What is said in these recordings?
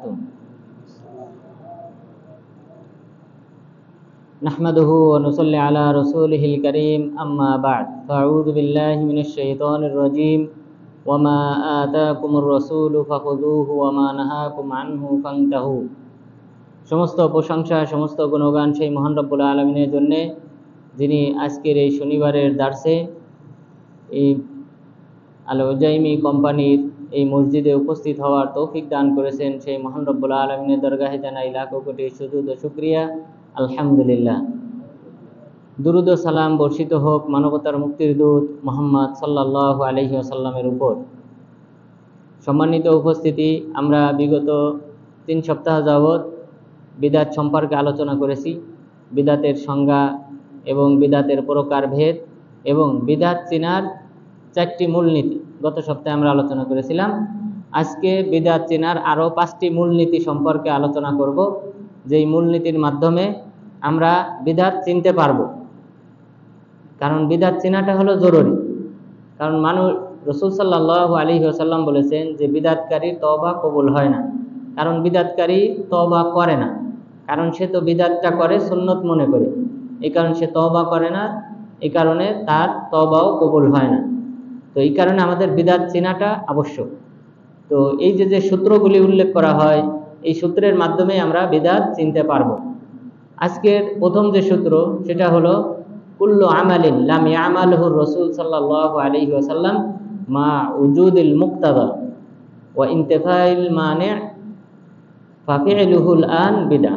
وبركاته نحمده ونصلي على رسوله الكريم أما بعد فأعوذ بالله من الشيطان الرجيم وما آتاكم الرسول فخذوه وما نهاكم عنه فانتهوا সমস্ত প্রশংসা সমস্ত গুণগান সেই মহান রব্বুল আলামিনের জন্য যিনি আজকের এই শনিবারের দার্সে এই আল উজাইমি কোম্পানির এই মসজিদে উপস্থিত হওয়ার তৌফিক দান করেছেন সেই মহান রব্বুল আলামিনের দরগাহে জানাই লাখো কোটি সুজুদ ও শুকরিয়া আলহামদুলিল্লাহ। দুরুদ ও সালাম বর্ষিত হোক মানবতার মুক্তির দূত মুহাম্মদ সাল্লাল্লাহু আলাইহি ওয়াসাল্লামের উপর। সম্মানিত উপস্থিতি, আমরা বিগত 3 সপ্তাহ যাবৎ বিদাত সম্পর্কে আলোচনা করেছি। বিদাতের সংজ্ঞা এবং বিদাতের প্রকারভেদ এবং বিদাত চিনার 4টি মূলনীতি গত সপ্তাহে আমরা আলোচনা করেছিলাম। আজকে বিদাত চিনার আরও 5টি মূলনীতি সম্পর্কে আলোচনা করব, যেই মূলনীতির মাধ্যমে আমরা বিদাত চিনতে পারব। কারণ বিদাত চিনাটা হলো জরুরি। কারণ রাসূল সাল্লাল্লাহু আলাইহি ওয়াসাল্লাম বলেছেন যে বিদাতকারীর তওবা কবুল হয় না। কারণ বিদাতকারী তওবা করে না, কারণ সে তো বিদাতটা করে সুন্নত মনে করে, এই কারণে সে তওবা করে না, এই কারণে তার তওবাও কবুল হয় না। তো এই কারণে আমাদের বিদাত চেনাটা আবশ্যক। তো এই যে সূত্রগুলি উল্লেখ করা হয়, এই সূত্রের মাধ্যমে আমরা বিদাত চিনতে পারব। আজকের প্রথম যে সূত্র সেটা হলো কুল্লু আমালিন লাম ইয়ামালহু রাসূল সাল্লাল্লাহু আলাইহি ওয়াসাল্লাম মা উজুদিল মুক্তাদা ওয়া ইনতিফাইল মানি' ফাফিলুহুল আন বিদআ।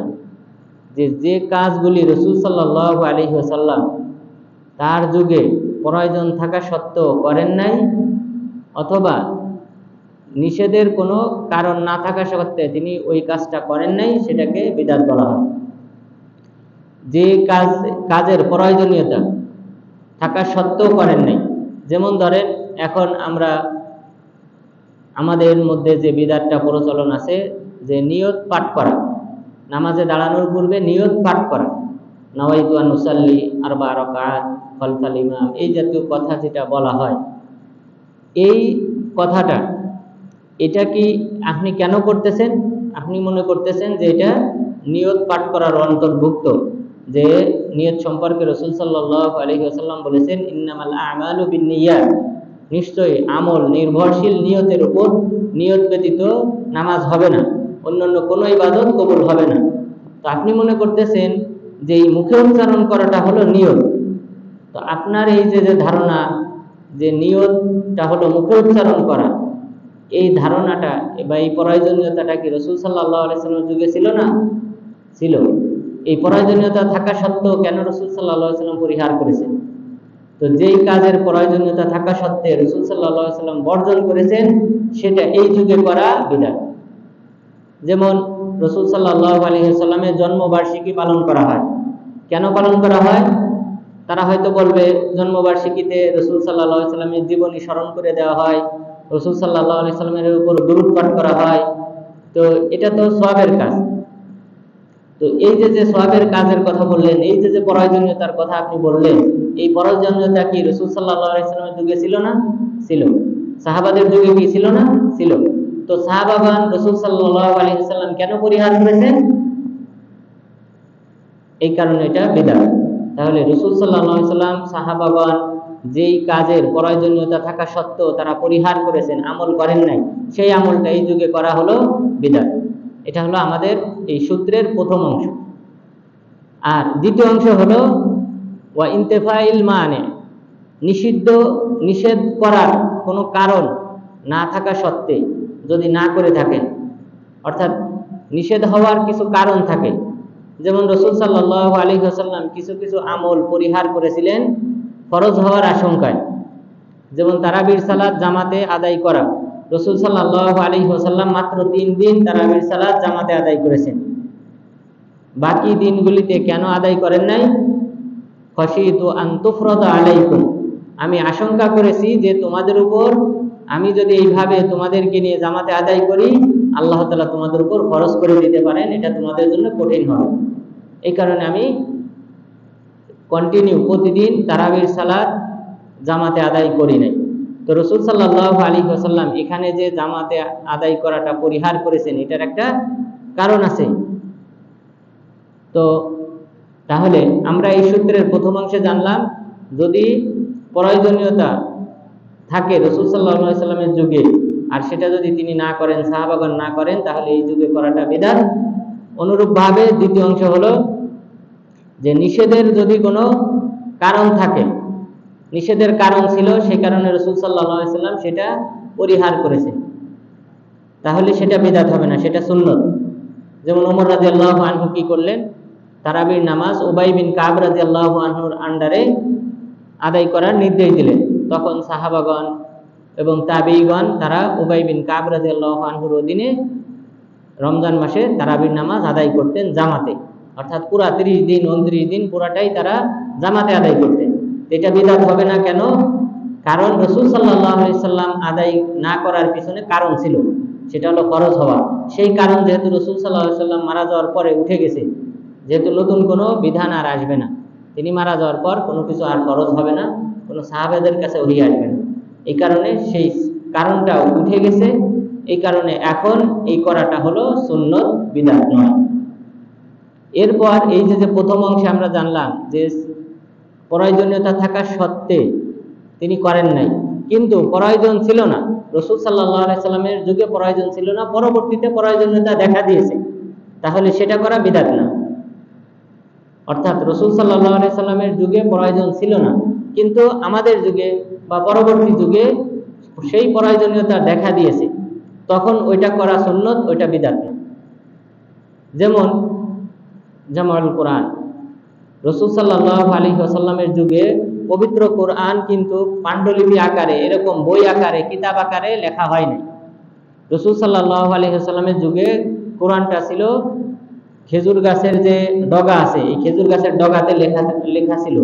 যে কাজগুলি রাসূল সাল্লাল্লাহু আলাইহি ওয়াসাল্লাম তার যুগে প্রয়োজন থাকা সত্ত্বেও করেন নাই, অথবা নিষেধের কোনো কারণ না থাকা সত্ত্বে তিনি ওই কাজটা করেন নাই, সেটাকে বিদআত বলা হয়। যে কাজের প্রয়োজনীয়তা থাকা সত্ত্বেও করেন নাই, যেমন ধরেন এখন আমাদের মধ্যে যে বিদআতটা প্রচলন আছে যে নিয়ত পাঠ করা, নামাজে দাঁড়ানোর পূর্বে নিয়ত পাঠ করা, নাওয়াইতু আন উসাল্লি আরবা রাকাত খালফাল ইমাম, এই জাতীয় কথা যেটা বলা হয়, এই কথাটা এটা কি আপনি কেন করতেছেন? আপনি মনে করতেছেন যে এটা নিয়ত পাঠ করার অন্তর্ভুক্ত, যে নিয়ত সম্পর্কে রাসূল সাল্লাল্লাহু আলাইহি ওয়াসাল্লাম বলেছেন ইন্নামাল আমালু বিন্নিয়াত, নিশ্চয়ই আমল নির্ভরশীল নিয়তের উপর, নিয়ত ব্যতীত নামাজ হবে না, অন্যান্য কোনো ইবাদত কবুল হবে না। তো আপনি মনে করতেছেন যে এই মুখে উচ্চারণ করাটা হলো নিয়ত। তো আপনার এই যে ধারণা যে নিয়তটা হলো মুখে উচ্চারণ করা, এই ধারণাটা বা এই প্রয়োজনীয়তাটা কি রাসূল সাল্লাল্লাহু আলাইহি ওয়াসাল্লামের যুগে ছিল না? ছিল। এই প্রয়োজনীয়তা থাকা সত্ত্বেও কেন রাসূল সাল্লাল্লাহু আলাইহি ওয়াসাল্লাম পরিহার করেছেন? তো যেই কাজের প্রয়োজনীয়তা থাকা সত্ত্বে রাসূল সাল্লাল্লাহু আলাইহি ওয়াসাল্লাম বর্জন করেছেন, সেটা এই যুগে করা বিদআত। যেমন রাসূল সাল্লাল্লাহু আলাইহি ওয়াসাল্লামের জন্মবার্ষিকী পালন করা হয়। কেন পালন করা হয়? তারা হয়তো বলবে জন্মবার্ষিকীতে রাসূল সাল্লাল্লাহু আলাইহি ওয়াসাল্লামের জীবনী স্মরণ করে দেওয়া হয়, রাসূল সাল্লাল্লাহু আলাইহি ওয়াসাল্লামের উপর দুরূদ পাঠ করা হয়। তো এটা তো সওয়াবের কাজ। তো এই যে সওয়াবের কাজের কথা বললেন, এই যে প্রয়োজনীয়তার কথা আপনি বললেন, এই প্রয়োজনীয়তা কি রাসূল সাল্লাল্লাহু আলাইহি ওয়াসাল্লামের যুগে ছিল না? ছিল। সাহাবাদের যুগে কি ছিল না? ছিল। তো সাহাবাগণ রাসূল সাল্লাল্লাহু আলাইহি ওয়াসাল্লাম কেন পরিহার করেছেন? এই কারণে এটা বিদআত। তাহলে রাসূল সাল্লাল্লাহু আলাইহি ওয়াসাল্লাম সাহাবাগণ যেই কাজের প্রয়োজনীয়তা থাকা সত্ত্বেও তারা পরিহার করেছেন, আমল করেন নাই, সেই আমলটা এই যুগে করা হলো বিদআত। এটা হলো আমাদের এই সূত্রের প্রথম অংশ। আর দ্বিতীয় অংশ হলো ওয়া ইনতিফাইল মানে, নিষেধ করার কোনো কারণ না থাকা সত্ত্বে যদি না করে থাকেন, অর্থাৎ নিষেধ হওয়ার কিছু কারণ থাকে। যেমন রাসূল সাল্লাল্লাহু আলাইহি ওয়াসাল্লাম কিছু আমল পরিহার করেছিলেন ফরজ হওয়ার আশঙ্কায়। যেমন তারাবির সালাত জামাতে আদায় করা, রাসূল সাল্লাল্লাহু আলাইহি ওয়াসাল্লাম মাত্র 3 দিন তারাবির সালাত জামাতে আদায় করেছেন। বাকি দিনগুলিতে কেন আদায় করেন নাই? খাশিতু আন তুফরাদা আলাইকুম, আমি আশঙ্কা করেছি যে তোমাদের উপর আমি যদি এইভাবে তোমাদেরকে নিয়ে জামাতে আদায় করি, আল্লাহ তাআলা তোমাদের উপর ফরজ করে দিতে পারেন, এটা তোমাদের জন্য কঠিন হবে। এই কারণে আমি প্রতিদিন তারাবির সালাত জামাতে আদায় করি নাই। তো রাসূল সাল্লাল্লাহু আলাইহি ওয়াসাল্লাম এখানে যে জামাতে আদায় করাটা পরিহার করেছেন, এটার একটা কারণ আছে। তো তাহলে আমরা এই সূত্রের প্রথম অংশে জানলাম, যদি প্রয়োজনীয়তা থাকে রাসূল সাল্লাল্লাহু আলাইহি সাল্লামের যুগে, আর সেটা যদি তিনি না করেন, সাহাবাগণ না করেন, তাহলে এই যুগে করাটা বিদআত। অনুরূপভাবে দ্বিতীয় অংশ হলো যে নিষেধের যদি কোনো কারণ থাকে, নিষেধের কারণ ছিল, সেই কারণে রাসূল সাল্লাল্লাহু আলাইহি সাল্লাম সেটা পরিহার করেছে, তাহলে সেটা বিদআত হবে না, সেটা সুন্নত। যেমন ওমর রাদিয়াল্লাহু আনহু কি করলেন, তারাবির নামাজ উবাই বিন কাব রাদিয়াল্লাহু আনহুর আন্ডারে আদায় করার নির্দেশ দিলেন। তখন সাহাবাগণ এবং তাবেঈগণ তারা উবাই বিন কাব রাদিয়াল্লাহু আনহুর অধীনে রমজান মাসে তারাবির নামাজ আদায় করতেন জামাতে, অর্থাৎ পুরা 30 দিন 29 দিন পুরাটাই তারা জামাতে আদায় করতেন। এটা বিদআত হবে না কেন? কারণ রাসূল সাল্লাল্লাহু আলাইহি সাল্লাম আদায় না করার পিছনে কারণ ছিল, সেটা হলো ফরজ হওয়া। সেই কারণ যেহেতু রাসূল সাল্লাল্লাহু আলাইহি সাল্লাম মারা যাওয়ার পরে উঠে গেছে, যেহেতু নতুন কোনো বিধান আর আসবে না, তিনি মারা যাওয়ার পর কোনো কিছু আর ফরজ হবে না, কোনো সাহাবাদের কাছে ওহী আসবে না, এই কারণে সেই কারণটা উঠে গেছে। এই কারণে এখন এই করাটা হলো সুন্নত, বিদআত নয়। এরপর এই যে প্রথম অংশে আমরা জানলাম যে প্রয়োজনীয়তা থাকা সত্ত্বে তিনি করেন নাই, কিন্তু প্রয়োজন ছিল না, রাসূল সাল্লাল্লাহু আলাইহি সাল্লামের যুগে প্রয়োজন ছিল না, পরবর্তীতে প্রয়োজনীয়তা দেখা দিয়েছে, তাহলে সেটা করা বিদআত না। অর্থাৎ রাসূল সাল্লাল্লাহু আলাইহি সাল্লামের যুগে প্রয়োজন ছিল না, কিন্তু আমাদের যুগে বা পরবর্তী যুগে সেই প্রয়োজনীয়তা দেখা দিয়েছে, তখন ওইটা করা সুন্নত, ওইটা বিদআত না। যেমন জামাউল কোরআন, রাসূল সাল্লাল্লাহু আলাইহি ওয়াসাল্লামের যুগে পবিত্র কোরআন কিন্তু পাণ্ডুলিপি আকারে, এরকম বই আকারে, কিতাব আকারে লেখা হয় নাই। রাসূল সাল্লাল্লাহু আলাইহি ওয়াসাল্লামের যুগে কোরআনটা ছিল খেজুর গাছের যে ডগা আছে, এই খেজুর গাছের ডগাতে লেখা ছিল,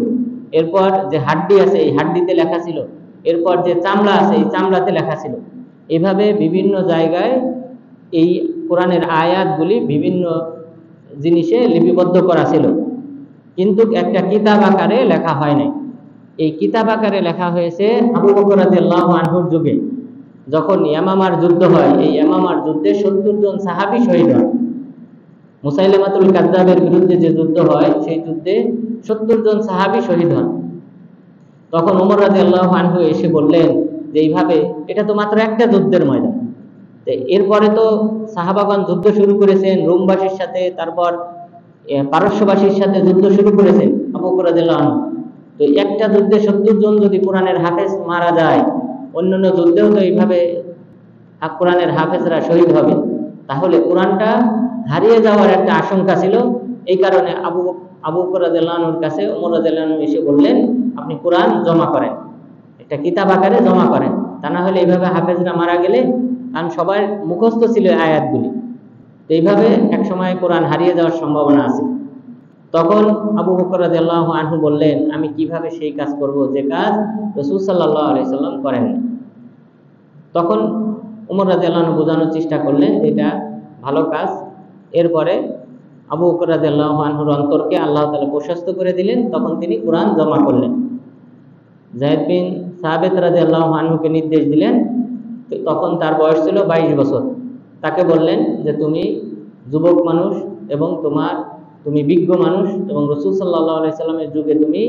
এরপর যে হাড্ডি আছে এই হাড্ডিতে লেখা ছিল, এরপর যে চামড়া আছে এই চামড়াতে লেখা ছিল। এইভাবে বিভিন্ন জায়গায় এই কোরআনের আয়াতগুলি বিভিন্ন জিনিসে লিপিবদ্ধ করা ছিল, কিন্তু একটা কিতাব আকারে লেখা হয় নাই। এই কিতাব আকারে লেখা হয়েছে আবু বকর রাদিয়াল্লাহু আনহুর যুগে, যখন ইয়ামামার যুদ্ধ হয়। এই ইয়ামামার যুদ্ধে 70 জন সাহাবী শহীদ হয়। মুসাইলামাতুল কাযযাবের বিরুদ্ধে যে যুদ্ধ হয়, সেই যুদ্ধে 70 জন সাহাবী শহীদ হন। তখন ওমর রাদিয়াল্লাহু আনহু এসে বললেন যে এইভাবে এটা তো মাত্র একটা যুদ্ধের ময়দান, এরপরে তো সাহাবাগণ যুদ্ধ শুরু করেছেন রোমবাসীর সাথে, তারপর পারস্যবাসীর সাথে যুদ্ধ শুরু করেছেন আবু বকর রাদিয়াল্লাহু আনহু। তো একটা যুদ্ধে 70 জন যদি কোরআনের হাফেজ মারা যায়, অন্যান্য যুদ্ধেও তো এইভাবে কোরআনের হাফেজরা শহীদ হবে, তাহলে কোরআনটা হারিয়ে যাওয়ার একটা আশঙ্কা ছিল। এই কারণে আবু বকর রাদিয়াল্লাহু আনহুর কাছে ওমর রাদিয়াল্লাহু আনহু এসে বললেন, আপনি কোরআন জমা করেন, একটা কিতাব আকারে জমা করেন, তা না হলে এইভাবে হাফেজরা মারা গেলে, কারণ সবার মুখস্থ ছিল আয়াতগুলি, তো এইভাবে এক সময় কোরআন হারিয়ে যাওয়ার সম্ভাবনা আছে। তখন আবু বকর রাদিয়াল্লাহু আনহু বললেন, আমি কিভাবে সেই কাজ করব যে কাজ রাসূল সাল্লাল্লাহু আলাইহি সাল্লাম করেন। তখন ওমর রাদিয়াল্লাহু আনহু বোঝানোর চেষ্টা করলেন যে এটা ভালো কাজ। এরপরে আবু বকর রাদিয়াল্লাহু আনহুর অন্তরকে আল্লাহ তাআলা প্রশস্ত করে দিলেন, তখন তিনি কোরআন জমা করলেন। যায়েদ বিন সাবিত রাদিয়াল্লাহু আনহুকে নির্দেশ দিলেন, তখন তার বয়স ছিল 22 বছর। তাকে বললেন যে তুমি যুবক মানুষ এবং তুমি বিজ্ঞ মানুষ, এবং রাসূল সাল্লাল্লাহু আলাইহি সাল্লামের যুগে তুমি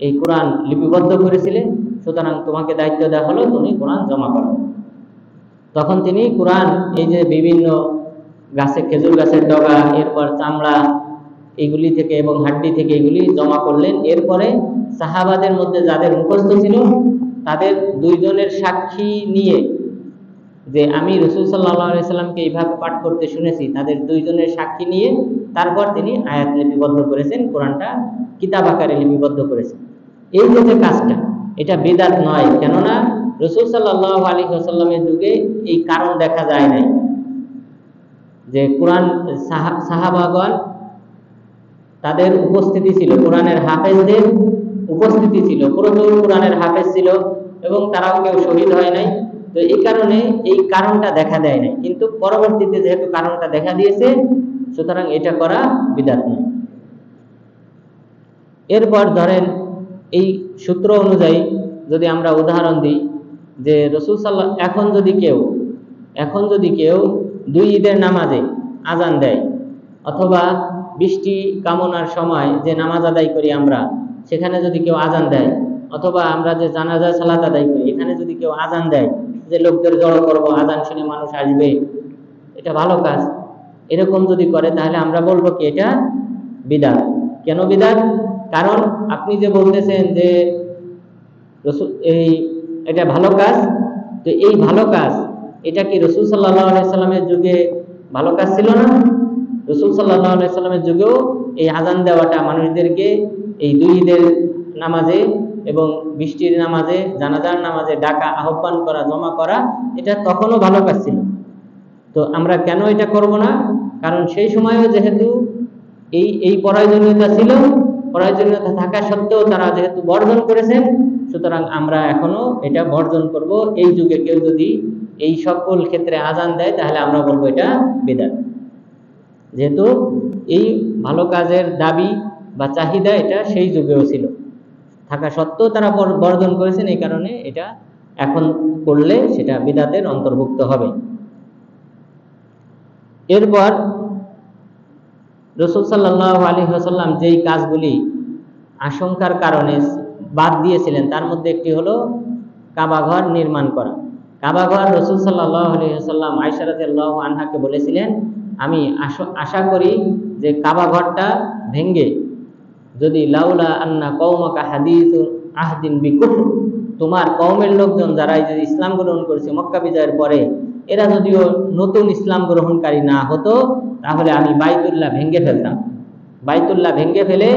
এই কোরআন লিপিবদ্ধ করেছিলে, সুতরাং তোমাকে দায়িত্ব দেওয়া হলো তুমি কোরআন জমা করো। তখন তিনি কোরআন এই যে বিভিন্ন গাছে, খেজুর গাছের ডগা, এরপর চামড়া, এগুলি থেকে এবং হাড্ডি থেকে এগুলি জমা করলেন। এরপরে সাহাবাদের মধ্যে যাদের মুখস্থ ছিল তাদের 2 জনের সাক্ষী নিয়ে, যে আমি রাসূল সাল্লাল্লাহু আলাইহি সাল্লামকে এইভাবে পাঠ করতে শুনেছি, তাদের 2 জনের সাক্ষী নিয়ে তারপর তিনি আয়াত লিপিবদ্ধ করেছেন, কোরআনটা কিতাব আকারে লিপিবদ্ধ করেছেন। এই যে কাজটা, এটা বিদআত নয়, কেননা রাসূল সাল্লাল্লাহু আলাইহি ওয়াসাল্লামের যুগে এই কারণ দেখা যায় নাই যে কোরআন সাহাবাগণ তাদের উপস্থিতি ছিল, কোরআনের হাফেজদের উপস্থিতি ছিল, প্রচুর কোরআনের হাফেজ ছিল এবং তারাও কেউ শহীদ হয় নাই। তো এই কারণে এই কারণটা দেখা দেয় নাই, কিন্তু পরবর্তীতে যেহেতু কারণটা দেখা দিয়েছে, সুতরাং এটা করা বিদআত নয়। এরপর ধরেন এই সূত্র অনুযায়ী যদি আমরা উদাহরণ দিই, যে রাসূল সাল্লাল্লাহু এখন যদি কেউ 2 ঈদের নামাজে আজান দেয়, অথবা বৃষ্টি কামনার সময় যে নামাজ আদায় করি আমরা, সেখানে যদি কেউ আজান দেয়, অথবা আমরা যে জানাজা সালাত আদায় করি, এখানে যদি কেউ আজান দেয় যে লোকদের জড়ো করবো, আজান শুনে মানুষ আসবে, এটা ভালো কাজ, এরকম যদি করে তাহলে আমরা বলবো কি এটা বিদআত। কেন বিদআত? কারণ আপনি যে বলতেছেন যে এটা ভালো কাজ, তো এই ভালো কাজ এটা কি রাসূল সাল্লাল্লাহু আলাইহি সাল্লামের যুগে ভালো কাজ ছিল না? রাসূল সাল্লাল্লাহু আলাইহি সাল্লামের যুগেও এই আজান দেওয়াটা মানুষদেরকে এই দুই ঈদের নামাজে এবং বৃষ্টির নামাজে, জানাজার নামাজে ডাকা, আহ্বান করা, জমা করা, এটা তখনও ভালো কাজ ছিল। তো আমরা কেন এটা করব না? কারণ সেই সময়ও যেহেতু এই প্রয়োজনীয়তা ছিল, প্রয়োজনীয়তা থাকা সত্ত্বেও তারা যেহেতু বর্জন করেছেন, সুতরাং আমরা এখনো এটা বর্জন করব। এই যুগে কেউ যদি এই সকল ক্ষেত্রে আজান দেয় তাহলে আমরা বলবো এটা বিদআত, যেহেতু এই ভালো কাজের দাবি বা চাহিদা এটা সেই যুগেও ছিল, থাকা সত্ত্বেও তারা বর্জন করেছেন, এই কারণে এটা এখন করলে সেটা বিদআতের অন্তর্ভুক্ত হবে। এরপর রাসূল সাল্লাল্লাহু আলাইহি ওয়াসাল্লাম যেই কাজগুলি আশঙ্কার কারণে বাদ দিয়েছিলেন তার মধ্যে একটি হলো কাবা ঘর নির্মাণ করা। কাবা ঘর রাসূল সাল্লাল্লাহু আলাইহি ওয়াসাল্লাম আয়েশা রাদিয়াল্লাহু আনহাকে বলেছিলেন, আমি আশা করি যে কাবা ঘরটা ভেঙে যদি লাউলা আন্না কওমাকা হাদিসু আহদিন বিকুফর, তোমার কওমের লোকজন যারা এই যে ইসলাম গ্রহণ করেছে মক্কা বিজয়ের পরে, এরা যদিও নতুন ইসলাম গ্রহণকারী না হতো তাহলে আমি বাইতুল্লাহ ভেঙে ফেলতাম। বাইতুল্লাহ ভেঙে ফেলে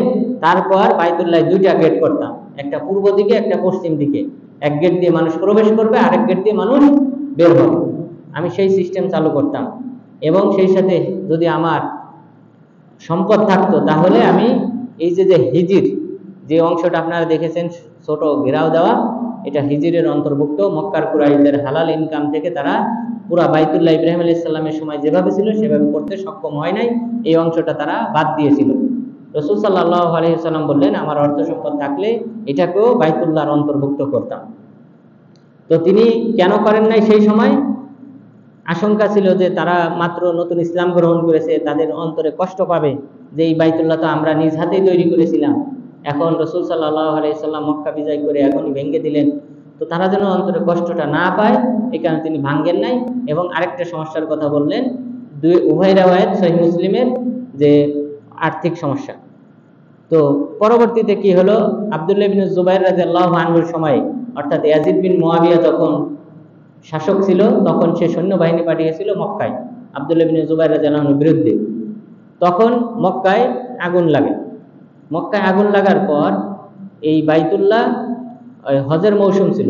তারপর বাইতুল্লাহ দুইটা গেট করতাম, একটা পূর্ব দিকে একটা পশ্চিম দিকে। এক গেট দিয়ে মানুষ প্রবেশ করবে, আরেক গেট দিয়ে মানুষ বের হবে। আমি সেই সিস্টেম চালু করতাম, এবং সেই সাথে যদি আমার সম্পদ থাকতো তাহলে আমি এই যে হিজির যে অংশটা আপনারা দেখেছেন ছোট ঘেরাও দেওয়া, এটা হিজিরের অন্তর্ভুক্ত। মক্কার কুরাইশদের হালাল ইনকাম থেকে তারা পুরা বাইতুল্লাহ ইব্রাহিম আলাইহিস সালামের সময় যেভাবে ছিল সেভাবে করতে সক্ষম হয় নাই, এই অংশটা তারা বাদ দিয়েছিল। রাসূল সাল্লাল্লাহু আলাইহি ওয়াসাল্লাম বললেন, আমার অর্থ সম্পদ থাকলে এটাকেও বাইতুল্লাহর অন্তর্ভুক্ত করতাম। তো তিনি কেন করেন নাই সেই সময়? আশঙ্কা ছিল যে তারা মাত্র নতুন ইসলাম গ্রহণ করেছে, তাদের অন্তরে কষ্ট পাবে যে এই বাইতুল্লাহ তো আমরা নিজ হাতেই তৈরি করেছিলাম, এখন রাসূল সাল্লাল্লাহু আলাইহি ওয়াসাল্লাম মক্কা বিজয় করে এখনই ভেঙে দিলেন, তো তারা যেন অন্তরে কষ্টটা না পায়, এই কারণে তিনি ভাঙেন নাই। এবং আরেকটা সমস্যার কথা বললেন, উভয় রাওয়ায়াত সহিহ মুসলিমের, যে আর্থিক সমস্যা। তো পরবর্তীতে কি হলো, আব্দুল্লাহ ইবনে জুবাইর রাদিয়াল্লাহু আনহুর সময়, অর্থাৎ ইয়াজিদ বিন মুয়াবিয়া যখন শাসক ছিল, তখন সে সৈন্যবাহিনী পাঠিয়েছিল মক্কায় আব্দুল্লাহ ইবনে জুবাইর রাদিয়াল্লাহু আনহুর বিরুদ্ধে। তখন মক্কায় আগুন লাগে। মক্কায় আগুন লাগার পর এই বাইতুল্লাহ হজের মৌসুম ছিল,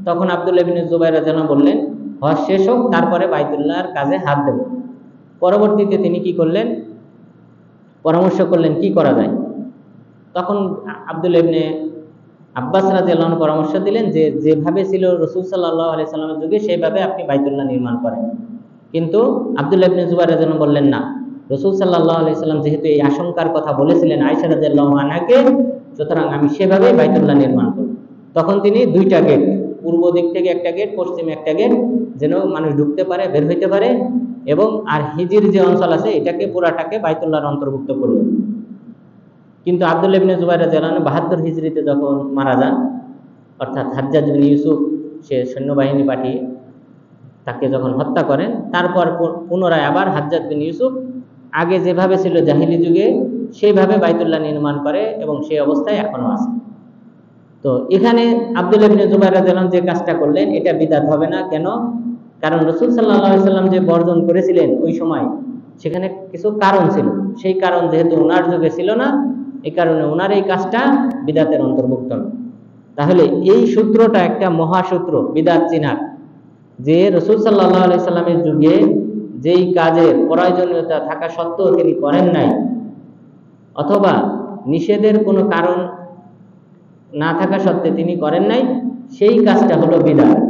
তখন আব্দুল্লাহ ইবনে জুবাইর রাদিয়াল্লাহু আনহু বললেন হজ শেষ হোক তারপরে বাইতুল্লাহর কাজে হাত দেব। পরবর্তীতে তিনি কি করলেন, পরামর্শ করলেন কি করা যায়। তখন আব্দুল্লাহ ইবনে আব্বাস রাদিয়াল্লাহু আনহু পরামর্শ দিলেন যে যেভাবে ছিল রাসূল সাল্লাল্লাহু আলাইহি সাল্লামের যুগে সেইভাবে আপনি বাইতুল্লাহ নির্মাণ করেন। কিন্তু আব্দুল্লাহ ইবনে জুবাইর রাদিয়াল্লাহু আনহু বললেন না, রাসূল সাল্লাল্লাহু আলাইহি সাল্লাম যেহেতু এই আশঙ্কার কথা বলেছিলেন আয়েশা রাদিয়াল্লাহু আনহাকে, সুতরাং আমি সেভাবেই বাইতুল্লাহ নির্মাণ করব। তখন তিনি দুইটা গেট, পূর্ব দিক থেকে একটা গেট, পশ্চিমে একটা গেট, যেন মানুষ ঢুকতে পারে, বের হইতে পারে, এবং আর হিজির যে অঞ্চল আছে এটাকে পুরাটাকে বাইতুল্লাহর অন্তর্ভুক্ত করলেন। কিন্তু আব্দুল্লাহ ইবনে জুবাইর রাদিয়াল্লাহু আনহু ৭২ হিজরিতে যখন মারা যান, অর্থাৎ হাজ্জাজ বিন ইউসুফ সে সৈন্যবাহিনী পাঠিয়ে তাকে যখন হত্যা করেন, তারপর পুনরায় আবার হাজ্জাজ বিন ইউসুফ আগে যেভাবে ছিল জাহিলি যুগে সেইভাবে বাইতুল্লাহ নির্মাণ করে, এবং সেই অবস্থায় এখনো আছে। তো এখানে আব্দুল্লাহ ইবনে জুবাইর রাদিয়াল্লাহু আনহু যে কাজটা করলেন এটা বিদআত হবে না। কেন? কারণ রাসূল সাল্লাল্লাহু আলাইহি সাল্লাম যে বর্জন করেছিলেন ওই সময়, সেখানে কিছু কারণ ছিল, সেই কারণ যেহেতু ওনার যুগে ছিল না, এই কারণে ওনার এই কাজটা বিদআতের অন্তর্ভুক্ত না। তাহলে এই সূত্রটা একটা মহাসূত্র বিদআত চিনার, যে রাসূল সাল্লাল্লাহু আলাইহি সাল্লামের যুগে যেই কাজের প্রয়োজনীয়তা থাকা সত্ত্বেও তিনি করেন নাই, অথবা নিষেধের কোনো কারণ না থাকা সত্ত্বে তিনি করেন নাই, সেই কাজটা হলো বিদআত।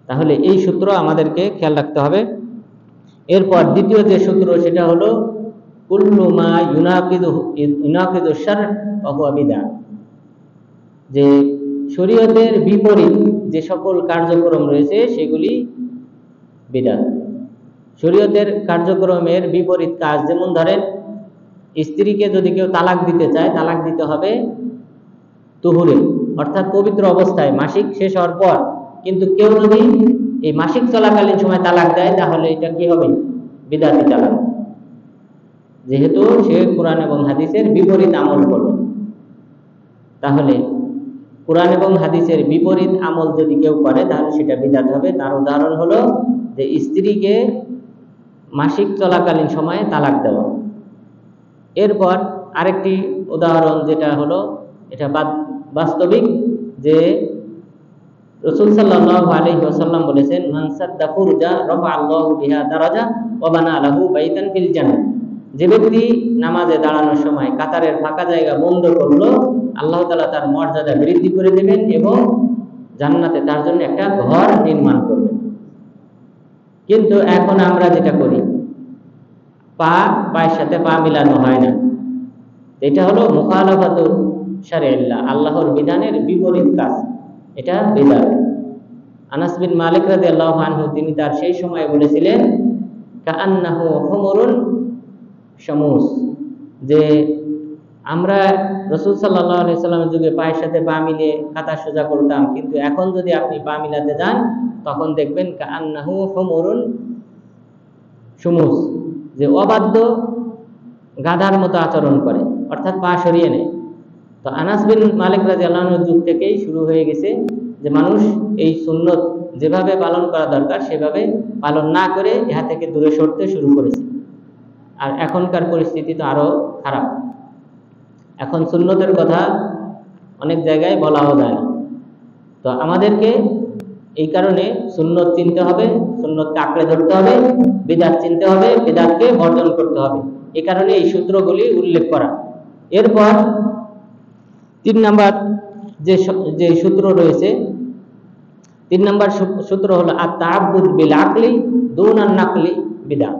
তাহলে এই সূত্র আমাদেরকে খেয়াল রাখতে হবে। এরপর দ্বিতীয় যে সূত্র সেটা হলো কুল্লু মা ইউনাকিদু শার'আ ফাহুয়া বিদআত, যে শরীয়তের বিপরীত যে সকল কার্যক্রম রয়েছে সেগুলি বিদআত। শরীয়তের কার্যক্রমের বিপরীত কাজ। যেমন ধরেন, স্ত্রীকে যদি কেউ তালাক দিতে চায়, তালাক দিতে হবে তুহুরে, অর্থাৎ পবিত্র অবস্থায়, মাসিক শেষ হওয়ার পর। কিন্তু কেউ যদি এই মাসিক চলাকালীন সময় তালাক দেয়, তাহলে এটা কি হবে? বিদআতি তালাক, যেহেতু সে কোরআন এবং হাদিসের বিপরীত আমল করবে। তাহলে কোরআন এবং হাদিসের বিপরীত আমল যদি কেউ করে, তাহলে সেটা বিদআত হবে। তার উদাহরণ হলো যে স্ত্রীকে মাসিক চলাকালীন সময়ে তালাক দেওয়া। এরপর আরেকটি উদাহরণ যেটা হলো, এটা বাস্তবিক, যে রাসূল সাল্লাল্লাহু আলাইহি ওয়াসাল্লাম বলেছেন, মান সাদ্দা ফুরজা রাফা আল্লাহু বিহা দারাজা ওয়া বানা লাহু বাইতান ফিল জান্নাহ। যে ব্যক্তি নামাজে দাঁড়ানোর সময় কাতারের ফাঁকা জায়গা বন্ধ করলো, আল্লাহ তাআলা তার মর্যাদা বৃদ্ধি করে দেবেন এবং জান্নাতে তার জন্য একটা ঘর নির্মাণ করবেন। কিন্তু এখন আমরা যেটা করি, পায়ের সাথে পা মিলানো হয় না। এটা হলো মুখালাফাতুল শারঈল্লাহ, আল্লাহর বিধানের বিপরীত কাজ, এটা বিদআত। আনাস বিন মালিক রাদিয়াল্লাহু আনহু তিনি তার সেই সময় বলেছিলেন, কাআন্নাহু হুমরুন শামুস, যে আমরা রাসূল সাল্লাল্লাহু আলাইহি সাল্লামের যুগে পায়ের সাথে পা মিলিয়ে কাতা সোজা করতাম, কিন্তু এখন যদি আপনি পা মিলাতে যান, তখন দেখবেন কাআন্নাহু হুমরুন শামুস, যে অবাধ্য গাধার মতো আচরণ করে, অর্থাৎ পা সরিয়ে নেয়। তো আনাস বিন মালিক রাদিয়াল্লাহু আনহুর যুগ থেকেই শুরু হয়ে গেছে যে মানুষ এই সুন্নত যেভাবে পালন করা দরকার সেভাবে পালন না করে ইহা থেকে দূরে সরতে শুরু করেছে। আর এখনকার পরিস্থিতি তো আরো খারাপ। এখন সুন্নতের কথা অনেক জায়গায় বলাও যায় না। তো আমাদেরকে এই কারণে সুন্নত চিনতে হবে, সুন্নতকে আঁকড়ে ধরতে হবে, বিদআত চিনতে হবে, বিদআতকে বর্জন করতে হবে। এই কারণে এই সূত্রগুলি উল্লেখ করা। এরপর 3 নাম্বার যে সূত্র রয়েছে, 3 নাম্বার সূত্র হলো আত-তাআব্বুদ বিল আকলি দুনান নাকলি বিদআত,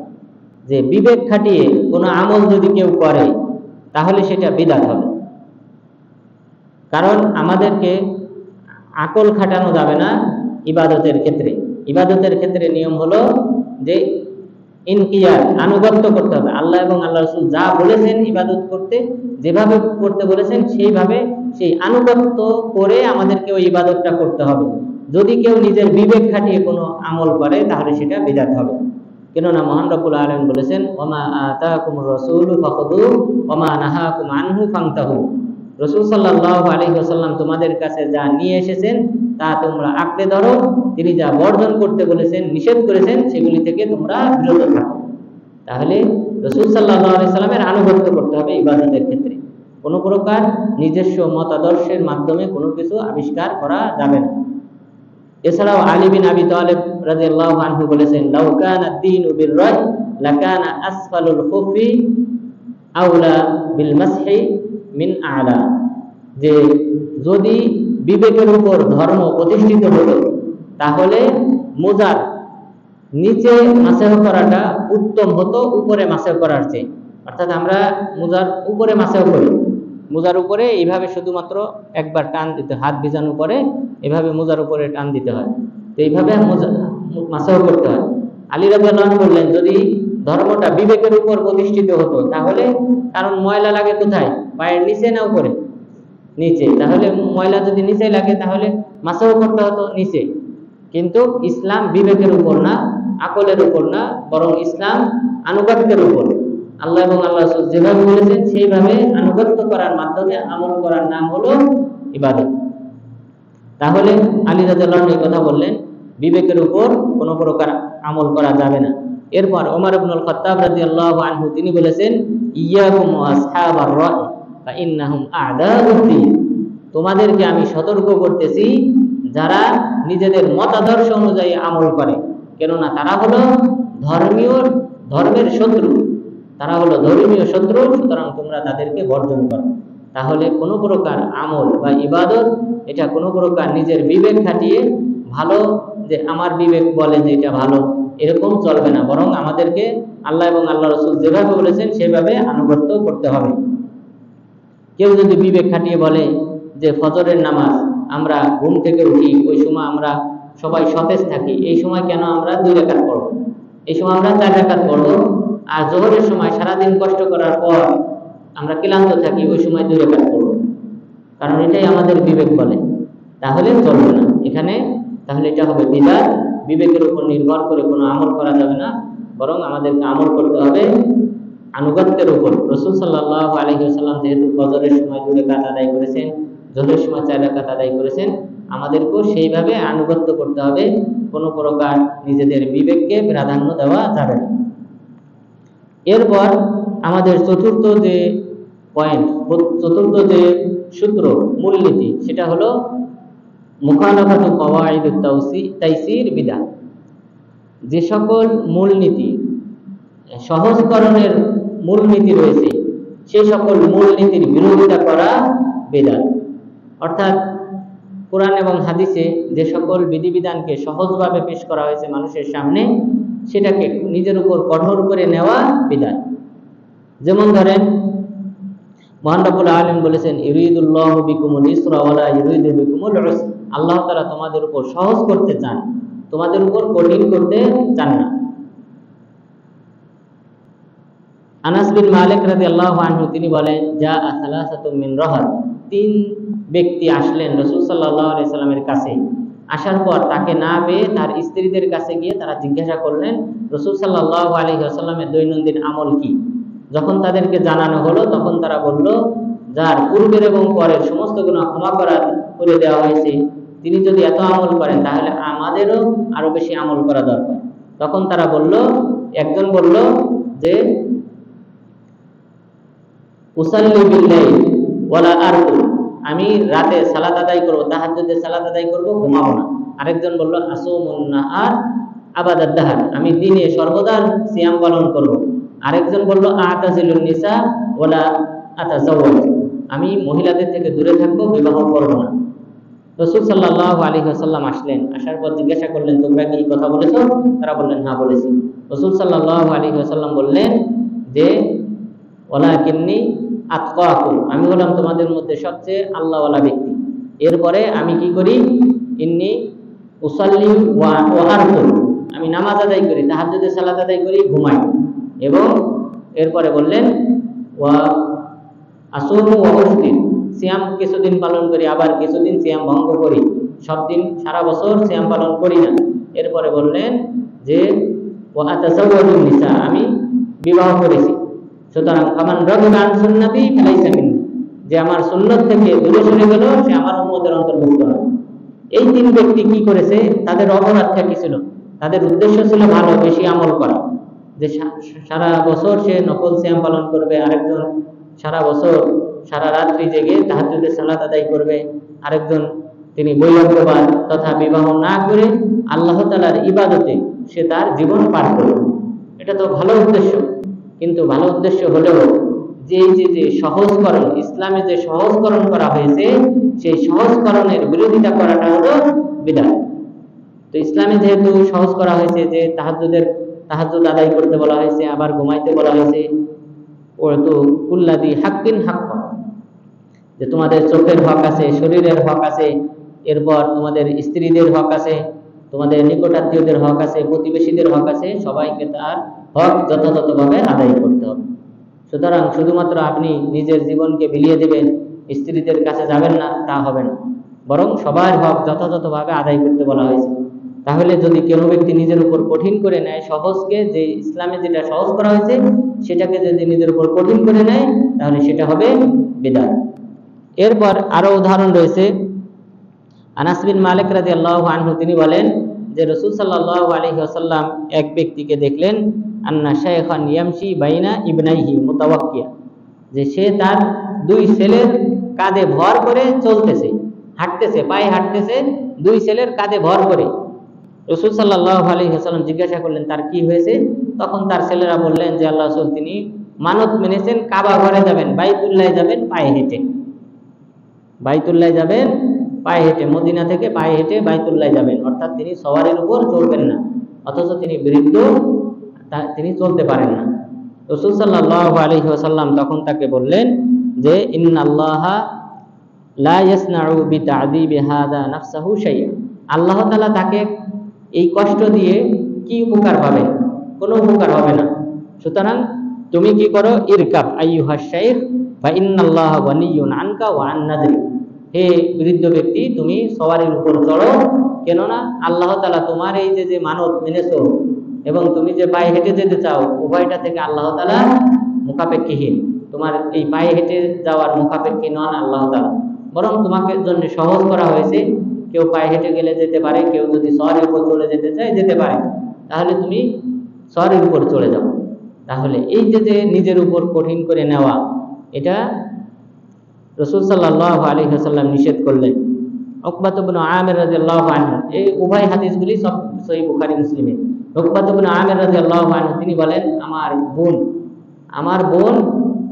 যে বিবেক খাটিয়ে কোনো আমল যদি কেউ করে তাহলে সেটা বিদআত হবে। কারণ আমাদেরকে আকল খাটানো যাবে না ইবাদতের ক্ষেত্রে। ইবাদতের ক্ষেত্রে নিয়ম হলো যে ইনকিয়াদ, আনুগত্য করতে হবে। আল্লাহ এবং আল্লাহ রাসূল যা বলেছেন ইবাদত করতে, যেভাবে করতে বলেছেন সেইভাবে, সেই আনুগত্য করে আমাদেরকে ওই ইবাদতটা করতে হবে। যদি কেউ নিজের বিবেক খাটিয়ে কোনো আমল করে, তাহলে সেটা বিদআত হবে। কেননা মহান রব্বুল আলামিন বলেছেন, ওমা আতাকুমুর রাসূলু ফাখুযুহু ওমা নাহাকুম আনহু ফান্তাহু। রাসূল সাল্লাল্লাহু আলাইহি ওয়াসাল্লাম তোমাদের কাছে যা নিয়ে এসেছেন তা তোমরা আঁকড়ে ধরো, তিনি যা বর্জন করতে বলেছেন, নিষেধ করেছেন, সেগুলি থেকে তোমরা বিরত থাকো। তাহলে রাসূল সাল্লাল্লাহু আলাইহি ওয়াসাল্লামের আনুগত্য করতে হবে ইবাদতের ক্ষেত্রে। কোনো প্রকার নিজস্ব মতাদর্শের মাধ্যমে কোনো কিছু আবিষ্কার করা যাবে না। এছাড়াও আলী বিন আবি তালিব রাদিয়াল্লাহু আনহু বলেছেন, লাউ কানা আদ-দীনু বির-রায় লাকানা আসফালুল খুফি আওলা বিল মাসহি মিন আলা, যে যদি বিবেকের উপর ধর্ম প্রতিষ্ঠিত হতো, তাহলে মোজার নিচে মাসহ করাটা উত্তম হতো উপরে মাসহ করার চেয়ে। অর্থাৎ আমরা মোজার উপরে মাসহ করি, মোজার উপরে এইভাবে শুধুমাত্র একবার টান দিতে, হাত ভিজানোর পরে এভাবে মোজার উপরে টান দিতে হয়। তো এইভাবে মাসহ করতে হয়। আলী রাদিয়াল্লাহু আনহু বললেন, যদি ধর্মটা বিবেকের উপর প্রতিষ্ঠিত হতো, তাহলে, কারণ ময়লা লাগে কোথায়? পায়ের নিচে না উপরে? নিচে। তাহলে ময়লা যদি নিচে লাগে, তাহলে মাসহ করতে হতো নিচে। কিন্তু ইসলাম বিবেকের উপর না, আকলের উপর না, বরং ইসলাম আনুগত্যের উপর। আল্লাহ এবং আল্লাহ রাসূল যেভাবে বলেছেন সেইভাবে আনুগত্য করার মাধ্যমে আমল করার নাম হলো ইবাদত। তাহলে আলী রাদিয়াল্লাহু আনহু এই কথা বললেন, বিবেকের উপর কোনো প্রকার আমল করা যাবে না। এরপর ওমর ইবনুল খাত্তাব রাদিয়াল্লাহু আনহু তিনি বলেছেন, ইয়াকুম ওয়া আসহাবার রায় ফা ইন্নাহুম আ'দাউদ্দিন, তোমাদেরকে আমি সতর্ক করতেছি যারা নিজেদের মতাদর্শ অনুযায়ী আমল করে, কেননা তারা হলো ধর্মের শত্রু, তারা হলো ধর্মীয় শত্রু। সুতরাং তোমরা তাদেরকে বর্জন করো। তাহলে কোনো প্রকার আমল বা ইবাদত, এটা কোনো প্রকার নিজের বিবেক খাটিয়ে ভালো, যে আমার বিবেক বলে যে এটা ভালো, এরকম চলবে না, বরং আমাদেরকে আল্লাহ এবং আল্লাহ রাসূল যেভাবে বলেছেন সেভাবে আনুগত্য করতে হবে। কেউ যদি বিবেক খাটিয়ে বলে যে ফজরের নামাজ আমরা ঘুম থেকে উঠি, ওই সময় আমরা সবাই সতেজ থাকি, এই সময় কেন আমরা 2 রাকাত পড়ব? এই সময় আমরা 4 রাকাত পড়বো, আর জোহরের সময় সারাদিন কষ্ট করার পর আমরা ক্লান্ত থাকি, ওই সময় 2 রাকাত পড়বো, কারণ এটাই আমাদের বিবেক বলে। তাহলে চলবে না এখানে, তাহলে এটা হবে বিদআত। বিবেকের উপর নির্ভর করে কোনো আমল করা যাবে না, বরং আমাদেরকে আমল করতে হবে আনুগত্যের উপর। রাসূল সাল্লাল্লাহু আলাইহি ওয়াসাল্লাম যেহেতু ফজরের সময় 2 রাকাত আদায় করেছেন, জোহরের সময় 4 রাকাত আদায় করেছেন, আমাদেরকেও সেইভাবে আনুগত্য করতে হবে। কোনো প্রকার নিজেদের বিবেককে প্রাধান্য দেওয়া যাবে না। এরপর আমাদের চতুর্থ যে পয়েন্ট, চতুর্থ যে সূত্র, মূলনীতি, সেটা হলো মুখালাফাতু কওয়াইদুত তাইসির বিদআ। যে সকল মূলনীতি, সহজকরণের মূলনীতি রয়েছে, সেই সকল মূলনীতির বিরোধিতা করা বিদআত। অর্থাৎ কোরআন এবং হাদিসে যে সকল বিধিবিধানকে সহজভাবে পেশ করা হয়েছে মানুষের সামনে, সেটাকে নিজের উপর কঠোর করে নেওয়া বিদআত। যেমন ধরেন, মহান রব্বুল আলামিন বলেছেন, ইউরিদুল্লাহু বিকুমুল ইসরা ওয়া লা ইউরিদু বিকুমুল উসরা। আল্লাহ তাআলা তোমাদের উপর সহজ করতে চান, তোমাদের উপর কঠিন করতে চান না। আনাস বিন মালিক রাদিয়াল্লাহু আনহু তিনি বলেন, জা সালাসাতুম মিন রাহাত, 3 ব্যক্তি আসলেন রাসূল সাল্লাল্লাহু আলাইহি সাল্লামের কাছে। আসার পর তাকে না পেয়ে তার স্ত্রীদের কাছে গিয়ে তারা জিজ্ঞাসা করলেন রাসূল সাল্লাল্লাহু আলাইহি ওয়াসাল্লামের দৈনন্দিন আমল কি। যখন তাদেরকে জানানো হলো, তখন তারা বলল, যার পূর্বের এবং পরের সমস্ত গুনাহ ক্ষমা করে দেওয়া হয়েছে, তিনি যদি এত আমল করেন তাহলে আমাদেরও আরো বেশি আমল করা দরকার। তখন তারা বলল, একজন বলল যে উসাল্লি বিল্লাইল ওয়ালা আরকুদ, আমি রাতে সালাত আদায় করব, তাহাজ্জুদের সালাত আদায় করব, ঘুমাবো না। আরেকজন বলল আসুমুন নাহার আবাদাদ দাহার, আমি দিনে সর্বদা সিয়াম পালন করব। আরেকজন বলল আতাজিলুন নিসা ওয়ালা আতাজাওয়াজ, আমি মহিলাদের থেকে দূরে থাকব, বিবাহ করব না। রাসূল সাল্লাল্লাহু আলাইহি ওয়াসাল্লাম আসলেন। আসার পর জিজ্ঞাসা করলেন, তোমরা কি এই কথা বলেছো? তারা বললেন, হ্যাঁ বলেছি। রাসূল সাল্লাল্লাহু আলাইহি ওয়াসাল্লাম বললেন যে ওয়ালাকিন্নী আতকাকুম, আমি হলাম তোমাদের মধ্যে সবচেয়ে আল্লাহওয়ালা ব্যক্তি। এরপরে আমি কি করি? ইন্নী উসাল্লি ওয়া আরকুদ, আমি নামাজ আদায় করি, তাহাজ্জুদের সালাত আদায় করি, ঘুমাই। এবং এরপরে বললেন ওয়া আসুমু ওয়া উফতির, সিয়াম কিছুদিন পালন করি, আবার কিছুদিন সিয়াম ভঙ্গ করি, সব দিন সারা বছর সিয়াম পালন করি না। এরপরে বললেন যে ওয়া আতাজাওয়াজুন নিসা, আমি বিবাহ করেছি। সুতরাং ফামান রাগিবা আন সুন্নতি ফালাইসা মিন্নি, যে আমার সুন্নাত থেকে দূরে সরে গেল, সে আমার উম্মতের অন্তর্ভুক্ত নয়। এই 3 ব্যক্তি কি করেছে? তাদের অপরাধটা কি ছিল? তাদের উদ্দেশ্য ছিল ভালো, বেশি আমল করা, যে সারা বছর সে নফল সিয়াম পালন করবে, আরেকজন সারা বছর সারা রাত্রি জেগে তাহাজ্জুদের সালাত আদায় করবে, আরেকজন তিনি বৈরাগ্যবান তথা বিবাহ না করে আল্লাহ তাআলার ইবাদতে সে তার জীবন পার করবে। এটা তো ভালো উদ্দেশ্য, কিন্তু ভালো উদ্দেশ্য হলেও যে সহজকরণ, ইসলামে যে সহজকরণ করা হয়েছে, সেই সহজকরণের বিরোধিতা করাটা হলো বিদআত। তো ইসলামে যেহেতু সহজ করা হয়েছে, যে তাহাজ্জুদ আদায় করতে বলা হয়েছে, আবার ঘুমাইতে বলা হয়েছে, ওয়াতু কুল্লাযী হাক্কিন হাক্কা, যে তোমাদের চোখের হক আছে, শরীরের হক আছে, এরপর তোমাদের স্ত্রীদের হক আছে, তোমাদের নিকটাত্মীয়দের হক আছে, প্রতিবেশীদের হক আছে, সবাইকে তার হক যথাযথভাবে আদায় করতে হবে। সুতরাং শুধুমাত্র আপনি নিজের জীবনকে বিলিয়ে দেবেন, স্ত্রীদের কাছে যাবেন না, তা হবে না, বরং সবার হক যথাযথভাবে আদায় করতে বলা হয়েছে। তাহলে যদি কোনো ব্যক্তি নিজের উপর কঠিন করে নেয় সহজকে, যে ইসলামে যেটা সহজ করা হয়েছে সেটাকে যদি নিজের উপর কঠিন করে নেয়, তাহলে সেটা হবে বিদআত। এরপর আরো উদাহরণ রয়েছে। আনাস বিন মালিক রাদিয়াল্লাহু আনহু তিনি বলেন যে রাসূল সাল্লাল্লাহু আলাইহি ওয়াসাল্লাম এক ব্যক্তিকে দেখলেন, আন্না শাইখান ইয়ামশি বাইনা ইবনাইহি মুতাওয়াক্কিয়া, যে সে তার 2 ছেলের কাঁধে ভর করে চলতেছে, হাঁটতেছে, পায়ে হাঁটতেছে, 2 ছেলের কাঁধে ভর করে। রাসূল সাল্লাল্লাহু আলাইহি ওয়াসাল্লাম জিজ্ঞাসা করলেন তার কি হয়েছে? তখন তার ছেলেরা বললেন যে আল্লাহ রাসূল তিনি মানত মেনেছেন, কাবা ঘরে যাবেন, বাইতুল্লাহ যাবেন পায়ে হেঁটে, বাইতুল্লাহ যাবেন পায়ে হেঁটে, মদিনা থেকে পায়ে হেঁটে বাইতুল্লাহ যাবেন, অর্থাৎ তিনি সওয়ারির উপর চলবেন না, অথচ তিনি বৃদ্ধ, তিনি চলতে পারেন না। রাসূল সাল্লাল্লাহু আলাইহি ওয়াসাল্লাম তখন তাকে বললেন যে ইন্নাল্লাহা লা ইয়াসনাউ বিতা'যীবি হাযা নাফসাহু শাইআ, আল্লাহ তাআলা তাকে এই কষ্ট দিয়ে কি উপকার পাবেন? কোনো উপকার হবে না। সুতরাং তুমি কি করো, ইরকাব আইয়ুহাশ শাইখ ফা ইন্নাল্লাহা গানিয়্যুন আনকা ওয়া আন নাযরি, হে বৃদ্ধ ব্যক্তি তুমি সওয়ারির উপর চড়ো, কেননা আল্লাহ তাআলা তোমার এই যে মানত মেনেছো এবং তুমি যে পায়ে হেঁটে যেতে চাও, উভয়টা থেকে আল্লাহ তাআলা মুখাপেক্ষীহীন। তোমার এই পায়ে হেঁটে যাওয়ার মুখাপেক্ষী নন আল্লাহ তাআলা, বরং তোমাকে জন্য সহজ করা হয়েছে। কেউ পায়ে হেঁটে গেলে যেতে পারে, কেউ যদি সওয়ারির উপর চলে যেতে চায় যেতে পারে, তাহলে তুমি সওয়ারির উপর চলে যাও। তাহলে এই যে নিজের উপর কঠিন করে নেওয়া, এটা রাসূল সাল্লাল্লাহু আলাইহি ওয়াসাল্লাম নিষেধ করলেন। উকবাত ইবনে আমির রাদিয়াল্লাহু আনহু, এই উভয় হাদিসগুলি সব সহিহ বুখারী মুসলিমে। উকবাত ইবনে আমির রাদিয়াল্লাহু আনহু তিনি বলেন, আমার বোন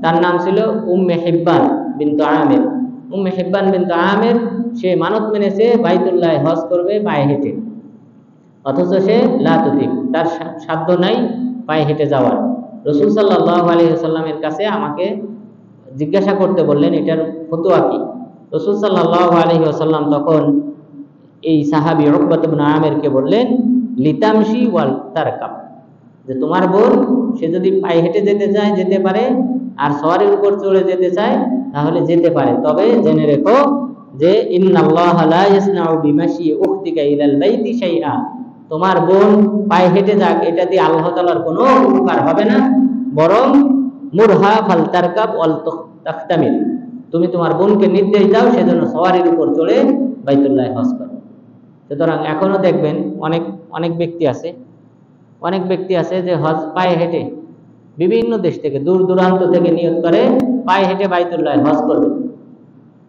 তার নাম ছিল উম্মে হিব্বান বিনতে আমির। উম্মে হিব্বান বিনতে আমির সে মানত মেনেছে বাইতুল্লাহ হজ করবে পায়ে হেঁটে, অথচ সে লা তুতিক, তার সাধ্য নাই পায়ে হেঁটে যাওয়ার। রাসূল সাল্লাল্লাহু আলাইহি ওয়াসাল্লামের কাছে আমাকে জিজ্ঞাসা করতে বললেন এটার ফতোয়া কি। রাসূল সাল্লাল্লাহু আলাইহি ওয়াসাল্লাম তখন এই সাহাবী উকবাত ইবনে আমিরকে বললেন, লিতামশি ওয়াল তারকাব, যে তোমার বোন সে যদি পায়ে হেঁটে যেতে চায় যেতে পারে, আর সওয়ারির উপর চড়ে যেতে চায় তাহলে যেতে পারে। তবে জেনে রেখো যে ইন্নাল্লাহা লা ইয়াসনাউ বিমাশি উখতিকা ইলাল বাইতি শাইআ, তোমার বোন পায়ে হেঁটে যাক এটা দিয়ে আল্লাহ তাআলার কোনো উপকার হবে না, বরং মুরহা ফাল তারকাব ওয়াল তাখতামিল, তুমি তোমার বোনকে নির্দেশ দাও সেজন্য সওয়ারির উপর চড়ে বাইতুল্লাহ হজ করো। সুতরাং এখনো দেখবেন অনেক ব্যক্তি আছে যে হজ পায়ে হেঁটে বিভিন্ন দেশ থেকে দূর দূরান্ত থেকে নিয়ত করে পায়ে হেঁটে বাইতুল্লাহ হজ করবে।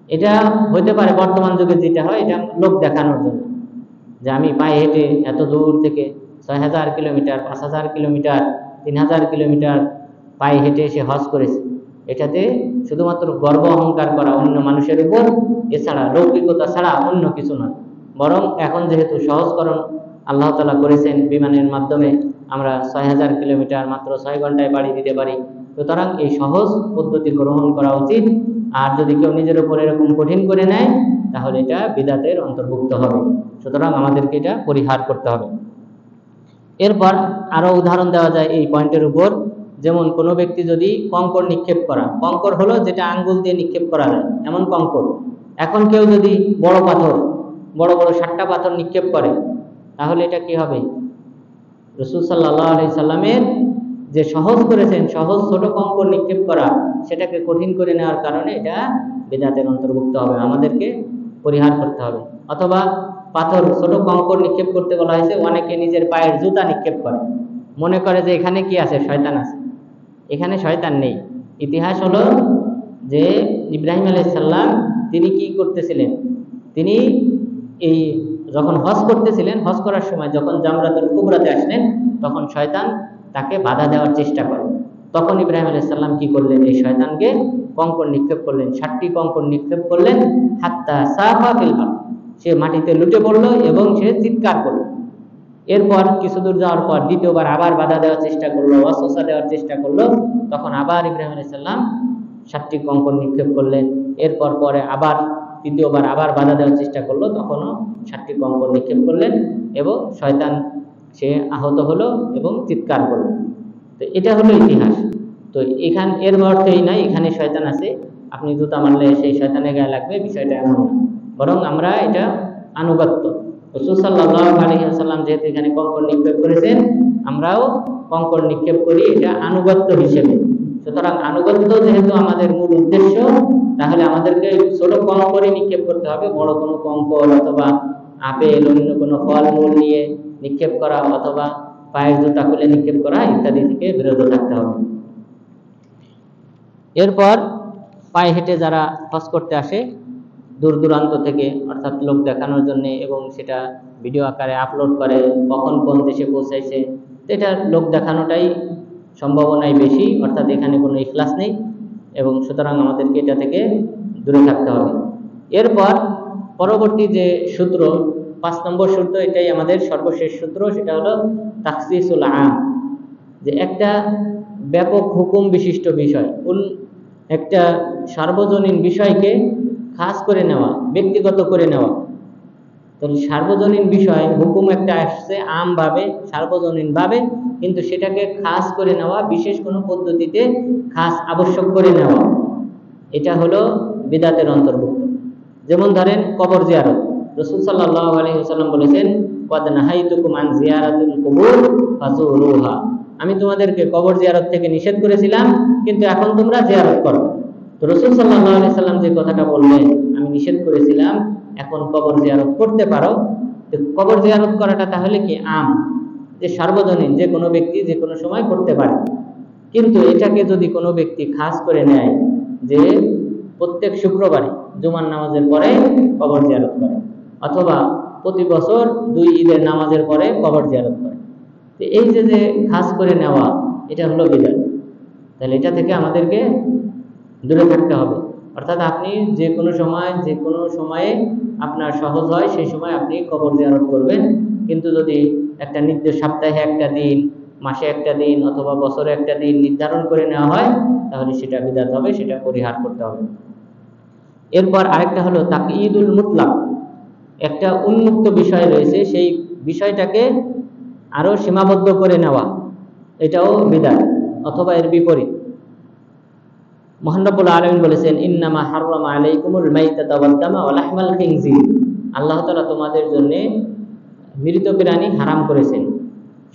এটা হতে পারে বর্তমান যুগে যেটা হয়, এটা লোক দেখানোর জন্য, যে আমি পায়ে হেঁটে এত দূর থেকে ৬,০০০ কিলোমিটার, ৫,০০০ কিলোমিটার, ৩,০০০ কিলোমিটার পায়ে হেঁটে এসে হজ করেছে। এটাতে শুধুমাত্র গর্ব অহংকার করা অন্য মানুষের উপর, এছাড়া লৌকিকতা ছাড়া অন্য কিছু নয়। বরং এখন যেহেতু সহজকরণ আল্লাহ তাআলা করেছেন, বিমানের মাধ্যমে আমরা ৬,০০০ কিলোমিটার মাত্র ৬ ঘন্টায় পাড়ি দিতে পারি। সুতরাং এই সহজ পদ্ধতি গ্রহণ করা উচিত। আর যদি কেউ নিজের উপর এরকম কঠিন করে নেয় তাহলে এটা বিদআতের অন্তর্ভুক্ত হবে। সুতরাং আমাদেরকে এটা পরিহার করতে হবে। এরপর আরো উদাহরণ দেওয়া যায় এই পয়েন্টের উপর। যেমন কোনো ব্যক্তি যদি কঙ্কর নিক্ষেপ করা, কঙ্কর হলো যেটা আঙ্গুল দিয়ে নিক্ষেপ করা যায় এমন কঙ্কর, এখন কেউ যদি বড় বড় 7টা পাথর নিক্ষেপ করে তাহলে এটা কি হবে? রাসূল সাল্লাল্লাহু আলাইহি সাল্লামের যে সহজ করেছেন, সহজ ছোট কঙ্কর নিক্ষেপ করা, সেটাকে কঠিন করে নেওয়ার কারণে এটা বিদআতের অন্তর্ভুক্ত হবে, আমাদেরকে পরিহার করতে হবে। অথবা পাথর ছোট কঙ্কর নিক্ষেপ করতে বলা হয়েছে, অনেকে নিজের পায়ের জুতা নিক্ষেপ করে, মনে করে যে এখানে কি আছে, শয়তান আছে। এখানে শয়তান নেই। ইতিহাস হলো যে ইব্রাহিম আলাইহিস সালাম তিনি কি করতেছিলেন, তিনি এই যখন হজ করতেছিলেন, হজ করার সময় যখন জামরাতুল কুবরাতে আসলেন তখন শয়তান তাকে বাধা দেওয়ার চেষ্টা করে। তখন ইব্রাহিম আলাইহিস সালাম কি করলেন, এই শয়তানকে কঙ্কর নিক্ষেপ করলেন, 7টি কঙ্কর নিক্ষেপ করলেন, হাত্তা সাফা ফিল আরদ, সে মাটিতে লুটে পড়লো এবং সে চিৎকার করলো। এরপর কিছু দূর যাওয়ার পর দ্বিতীয়বার আবার বাধা দেওয়ার চেষ্টা করলো, ওয়াসওয়াসা দেওয়ার চেষ্টা করলো। তখন আবার ইব্রাহিম আলাইহিস সালাম 7টি কঙ্কর নিক্ষেপ করলেন। এরপর পরে আবার তৃতীয়বার আবার বাধা দেওয়ার চেষ্টা করলো, তখনও 7টি কঙ্কর নিক্ষেপ করলেন এবং শয়তান সে আহত হলো এবং চিৎকার করলো। তো এটা হলো ইতিহাস। তো এর অর্থ এই নয় এখানে শয়তান আছে, আপনি জুতা মারলে সেই শয়তানের গায়ে লাগবে, বিষয়টা এমন না। বরং আমরা এটা আনুগত্য, রাসূল সাল্লাল্লাহু আলাইহি ওয়াসাল্লাম যেহেতু এখানে কঙ্কর নিক্ষেপ করেছেন, আমরাও কঙ্কর নিক্ষেপ করি, এটা আনুগত্য হিসেবে। সুতরাং আনুগত্য যেহেতু আমাদের মূল উদ্দেশ্য, তাহলে আমাদেরকে ছোট কঙ্করই নিক্ষেপ করতে হবে। বড় কোনো কঙ্কর অথবা আপেল অন্য কোনো ফলমূল নিয়ে নিক্ষেপ করা অথবা পায়ের জুতা খুলে নিক্ষেপ করা ইত্যাদি থেকে বিরত থাকতে হবে। এরপর পায়ে হেঁটে যারা হজ করতে আসে দূর দূরান্ত থেকে, অর্থাৎ লোক দেখানোর জন্য, এবং সেটা ভিডিও আকারে আপলোড করে কখন কোন দেশে পৌঁছাইছে, এটা লোক দেখানোটাই সম্ভাবনাই বেশি, অর্থাৎ এখানে কোনো ইখলাস নেই, এবং সুতরাং আমাদেরকে এটা থেকে দূরে থাকতে হবে। এরপর পরবর্তী যে সূত্র, 5 নম্বর সূত্র, এটাই আমাদের সর্বশেষ সূত্র, সেটা হলো তাখসিসুল আম, যে একটা ব্যাপক হুকুম বিশিষ্ট বিষয়, একটা সার্বজনীন বিষয়কে খাস করে নেওয়া, ব্যক্তিগত করে নেওয়া। তো সার্বজনীন বিষয় হুকুম একটা আসছে আমভাবে, সার্বজনীন ভাবে, কিন্তু সেটাকে খাস করে নেওয়া, বিশেষ কোনো পদ্ধতিতে খাস আবশ্যক করে নেওয়া, এটা হলো বিদআতের অন্তর্ভুক্ত। যেমন ধরেন কবর জিয়ারত, রাসূল সাল্লাল্লাহু আলাইহি ওয়াসাল্লাম বলেছেন, ওয়াদ নাহাইতুকুম আন জিয়ারাতিল কুবুর ফাজুরুহা, আমি তোমাদেরকে কবর জিয়ারত থেকে নিষেধ করেছিলাম, কিন্তু এখন তোমরা জিয়ারত করো। তো রাসূল সাল্লাল্লাহু আলাইহি সাল্লাম যে কথাটা বললেন, আমি নিষেধ করেছিলাম, এখন কবর জিয়ারত করতে পারো। তো কবর জিয়ারত করাটা তাহলে কি আম, যে সার্বজনীন, যে কোনো ব্যক্তি যে কোনো সময় করতে পারে। কিন্তু এটাকে যদি কোনো ব্যক্তি খাস করে নেয় যে প্রত্যেক শুক্রবারে জুমার নামাজের পরে কবর জিয়ারত করে, অথবা প্রতি বছর 2 ঈদের নামাজের পরে কবর জিয়ারত করে, তো এই যে খাস করে নেওয়া, এটা হলো বিদআত। তাহলে এটা থেকে আমাদেরকে দূরে থাকতে হবে। অর্থাৎ আপনি যে কোনো সময়ে আপনার সহজ হয় সেই সময় আপনি কবর জিয়ারত করবেন। কিন্তু যদি একটা নির্দিষ্ট সপ্তাহে একটা দিন, মাসে একটা দিন, অথবা বছরে একটা দিন নির্ধারণ করে নেওয়া হয়, তাহলে সেটা বিদআত হবে, সেটা পরিহার করতে হবে। এরপর আরেকটা হলো তাকয়ীদুল মুতলাক, একটা উন্মুক্ত বিষয় রয়েছে, সেই বিষয়টাকে আরো সীমাবদ্ধ করে নেওয়া, এটাও বিদআত, অথবা এর বিপরীত। মহান রব্বুল আলামিন বলেছেন, ইন্নামা হাররামা আলাইকুমুল মাইতাতা ওয়াদ দামা ওয়া লাহমাল খিনজির, আল্লাহ তাআলা তোমাদের জন্য মৃত প্রাণী হারাম করেছেন,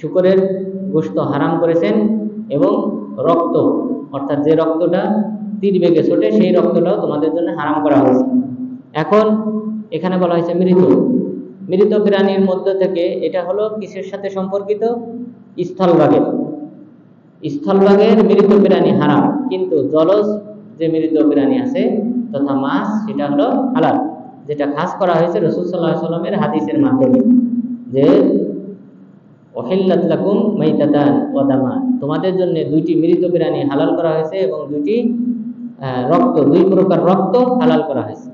শূকরের গোশত হারাম করেছেন, এবং রক্ত, অর্থাৎ যে রক্তটা তীর বেগে ছোটে সেই রক্তটাও তোমাদের জন্য হারাম করা হয়েছে। এখন এখানে বলা হয়েছে মৃত প্রাণীর মধ্য থেকে, এটা হলো কিসের সাথে সম্পর্কিত? স্থলভাগের মৃত প্রাণী হারাম, কিন্তু জলজ যে মৃত প্রাণী আছে তথা মাছ, সেটা হলো হালাল, যেটা খাস করা হয়েছে রাসূল সাল্লাল্লাহু আলাইহি ওয়াসাল্লামের হাদিসের মাধ্যমে, যে ওহিল্লাত লাকুম মাইতাতান ওয়া দামান, তোমাদের জন্য 2টি মৃত প্রাণী হালাল করা হয়েছে, এবং 2টি রক্ত, 2 প্রকার রক্ত হালাল করা হয়েছে।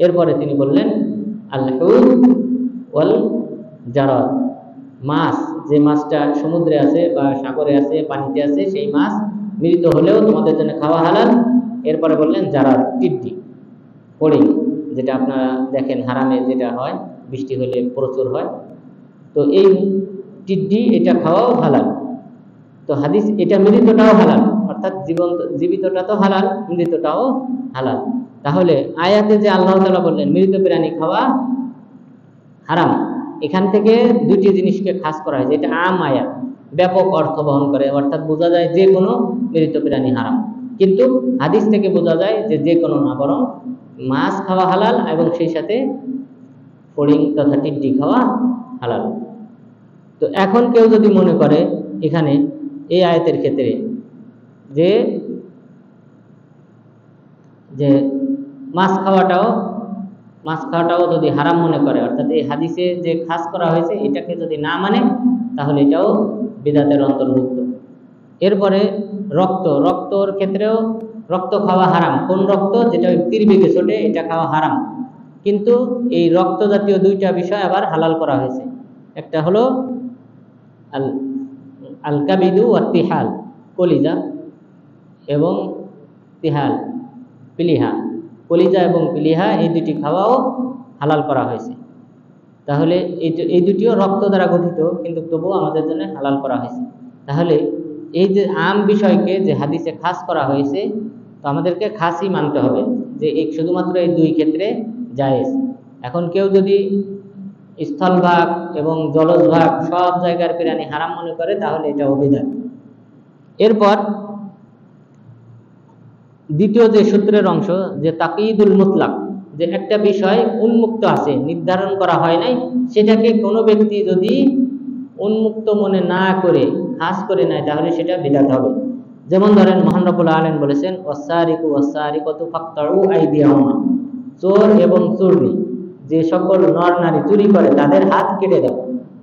এরপরে তিনি বললেন, আল হুদ ওয়াল জারাদ, মাছ, যে মাছটা সমুদ্রে আছে বা সাগরে আছে, পানিতে আছে, সেই মাছ মৃত হলেও তোমাদের জন্য খাওয়া হালাল। এরপরে বললেন জারাদ, টিড্ডি, ফড়িং, যেটা আপনারা দেখেন হারামে যেটা হয়, বৃষ্টি হলে প্রচুর হয়, তো এই টিড্ডি, এটা খাওয়াও হালাল। তো হাদিস, এটা মৃতটাও হালাল, অর্থাৎ জীবিতটা তো হালাল, মৃতটাও হালাল। তাহলে আয়াতে যে আল্লাহ তাআলা বললেন মৃত প্রাণী খাওয়া হারাম, এখান থেকে 2টি জিনিসকে খাস করা হয়েছে। এটা আম আয়াত, ব্যাপক অর্থ বহন করে, অর্থাৎ বোঝা যায় যে কোনো মৃত প্রাণী হারাম। কিন্তু হাদিস থেকে বোঝা যায় যে কোনো না, বরং মাছ খাওয়া হালাল, এবং সেই সাথে ফড়িং তথা টিড্ডি খাওয়া হালাল। তো এখন কেউ যদি মনে করে এখানে এই আয়াতের ক্ষেত্রে যে মাছ খাওয়াটাও যদি হারাম মনে করে, অর্থাৎ এই হাদিসে যে খাস করা হয়েছে এটাকে যদি না মানে, তাহলে এটাও বিদআতের অন্তর্ভুক্ত। এরপরে রক্তর ক্ষেত্রেও রক্ত খাওয়া হারাম। কোন রক্ত? যেটা তীর বেগে ছোটে, এটা খাওয়া হারাম। কিন্তু এই রক্ত জাতীয় 2টা বিষয় আবার হালাল করা হয়েছে। একটা হলো আল কাবিদু ওয়া তিহাল, কলিজা, এবং তিহাল, পিলিহা, কলিজা এবং পিলিহা, এই 2টি খাওয়াও হালাল করা হয়েছে। তাহলে এই 2টিও রক্ত দ্বারা গঠিত, কিন্তু তবুও আমাদের জন্য হালাল করা হয়েছে। তাহলে এই যে আম বিষয়কে যে হাদিসে খাস করা হয়েছে, তো আমাদেরকে খাসই মানতে হবে, যে শুধুমাত্র এই 2 ক্ষেত্রে জায়েজ। এখন কেউ যদি স্থলভাগ এবং জলজ ভাগ সব জায়গার প্রাণী হারাম মনে করে, তাহলে এটা বিদআত। এরপর দ্বিতীয় যে সূত্রের অংশ, যে তাকয়ীদুল মুতলাক, যে একটা বিষয় উন্মুক্ত আছে, নির্ধারণ করা হয় নাই, সেটাকে কোনো ব্যক্তি যদি উন্মুক্ত মনে না করে খাস করে নেয়, তাহলে সেটা বিদআত হবে। যেমন ধরেন মহান রব্বুল আলামিন বলেছেন, ওয়াসসারিকু ওয়াসসারিকাতু ফাকতাউ আইদিয়াহুমা, চোর এবং চোরনি, যে সকল নর নারী চুরি করে তাদের হাত কেটে দাও।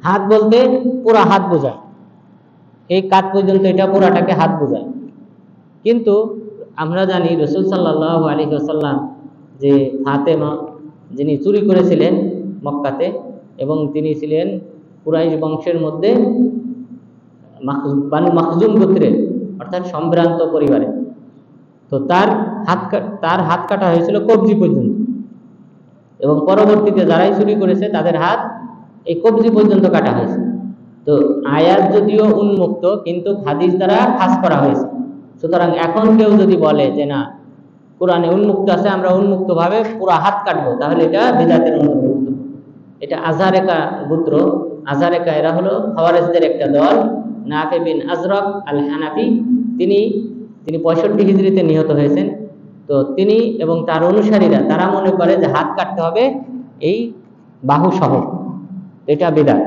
হাত বলতে পুরা হাত বোঝায়, এই কাত পর্যন্ত, এটা পুরাটাকে হাত বোঝায়। কিন্তু আমরা জানি রাসূল সাল্লাল্লাহু আলাইহি ওয়াসাল্লাম, যে ফাতেমা যিনি চুরি করেছিলেন মক্কাতে, এবং তিনি ছিলেন কুরাইশ বংশের মধ্যে বানু মাখজুম গোত্রের, অর্থাৎ সম্ভ্রান্ত পরিবারে। তো তার হাত কাটা হয়েছিল কবজি পর্যন্ত, এবং পরবর্তীতে যারাই চুরি করেছে তাদের হাত এই কবজি পর্যন্ত কাটা হয়েছে। তো আয়াত যদিও উন্মুক্ত, কিন্তু হাদিস দ্বারা খাস করা হয়েছে। সুতরাং এখন কেউ যদি বলে যে না, কোরআনে উন্মুক্ত আছে, আমরা উন্মুক্ত ভাবে পুরো হাত কাটবো, তাহলে এটা বিদআতের অন্তর্ভুক্ত। এটা আজহারেকা গোত্র, আজহারেকা এরা হলো খাওয়ারিজদের একটা দল। নাফি বিন আজরক আল হানাফি, তিনি 65 হিজরিতে নিহত হয়েছেন। তো তিনি এবং তার অনুসারীরা তারা মনে করে যে হাত কাটতে হবে এই বাহু সহ, এটা বিদআত,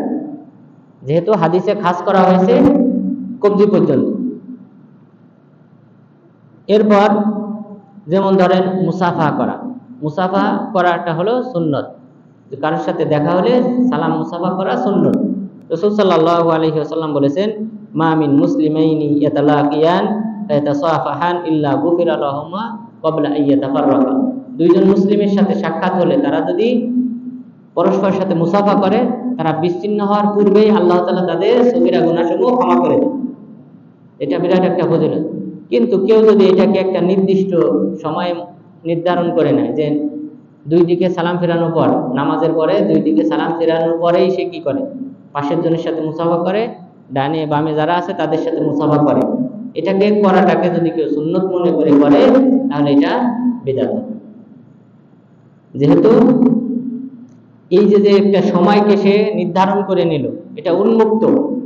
যেহেতু হাদিসে খাস করা হয়েছে কবজি পর্যন্ত। এরপর যেমন ধরেন মুসাফা করা, মুসাফা করাটা হলো সুন্নত। কারোর সাথে দেখা হলে সালাম মুসাফা করা সুন্নত। রাসূল সাল্লাল্লাহু আলাইহি ওয়াসাল্লাম বলেছেন, মা মিন মুসলিমাইনি ইয়াতালাকিয়ান ফায়াতাসাফাহান ইল্লা গুফিরা লাহুমা ক্বাবলা আন ইয়াতাফাররাকা। দুইজন মুসলিমের সাথে সাক্ষাৎ হলে তারা যদি পরস্পরের সাথে মুসাফা করে, তারা বিচ্ছিন্ন হওয়ার পূর্বেই আল্লাহ তাআলা তাদের সগীরা গুনাহসমূহ ক্ষমা করে দেন। এটা বিরাট একটা ফজিলত। কিন্তু কেউ যদি এটাকে একটা নির্দিষ্ট সময় নির্ধারণ করে নেয়, যে দুই দিকে সালাম ফেরানোর পর, নামাজের পরে দুই দিকে সালাম ফেরানোর পরেই সে কি করে, পাশের জনের সাথে মুসাফা করে, ডানে বামে যারা আছে তাদের সাথে মুসাফা করে, এটাকে করাটাকে যদি কেউ সুন্নত মনে করে তাহলে এটা বিদআত। যেহেতু এই যে একটা সময়কে সে নির্ধারণ করে নিল, এটা উন্মুক্ত,